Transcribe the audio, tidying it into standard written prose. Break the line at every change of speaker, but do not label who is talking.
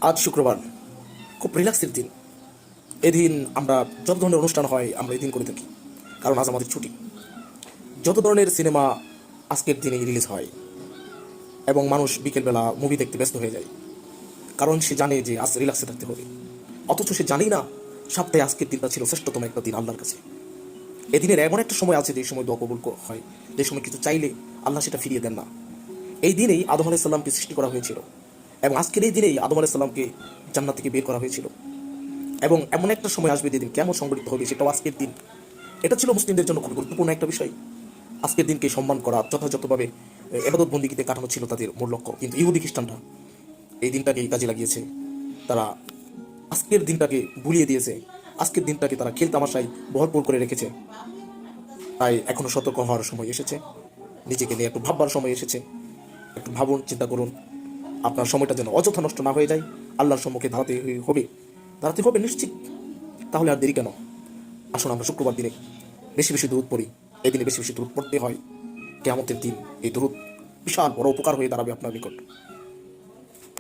আজ শুক্রবার, খুব রিল্যাক্সের দিন। এদিন আমরা যত ধরনের অনুষ্ঠান হয় আমরা এদিন করে থাকি, কারণ আজ আমাদের ছুটি। যত ধরনের সিনেমা আজকের দিনে রিলিজ হয় এবং মানুষ বিকেলবেলা মুভি দেখতে ব্যস্ত হয়ে যায়, কারণ সে জানে যে আজ রিল্যাক্সে থাকতে হবে। অথচ সে জানি না সপ্তাহে আজকের দিনটা ছিল শ্রেষ্ঠতম একটা দিন আল্লাহর কাছে। এদিনের এমন একটা সময় আছে যে সময় দোয়া কবুল হয়, যে সময় কিছু চাইলে আল্লাহ সেটা ফিরিয়ে দেন না। এই দিনেই আদম আলাইহিস সালামকে সৃষ্টি করা হয়েছিল, এবং আজকের এই দিনেই আদম আলাইহিস সালামকে জান্নাত থেকে বের করা হয়েছিল। এবং এমন একটা সময় আসবে যেদিন কেমন সংগঠিত হবে, সেটাও আজকের দিন। এটা ছিল মুসলিমদের জন্য খুব গুরুত্বপূর্ণ একটা বিষয়। আজকের দিনকে সম্মান করা, যথাযথভাবে এবাদত বন্দিগিতে কাটানো ছিল তাদের মূল লক্ষ্য। কিন্তু ইহুদি খ্রিস্টানরা এই দিনটাকে কাজে লাগিয়েছে। তারা আজকের দিনটাকে ভুলিয়ে দিয়েছে। আজকের দিনটাকে তারা খেল তামাশায় ভরপুর করে রেখেছে। তাই এখনো সতর্ক হওয়ার সময় এসেছে, নিজেকে নিয়ে একটু ভাববার সময় এসেছে। একটু ভাবুন, চিন্তা করুন, আপনার সময়টা যেন অযথা নষ্ট না হয়ে যায়। আল্লাহর সম্মুখে দাঁড়াতে হবে নিশ্চিত। তাহলে আর দেরি কেন? আসুন আমরা শুক্রবার দিনে বেশি বেশি দূরত পড়ি। এই দিনে বেশি বেশি দূরত পড়তে হয়। কিয়ামতের দিন এই দূরত বিশাল বড় উপকার হয়ে দাঁড়াবে আপনার নিকট।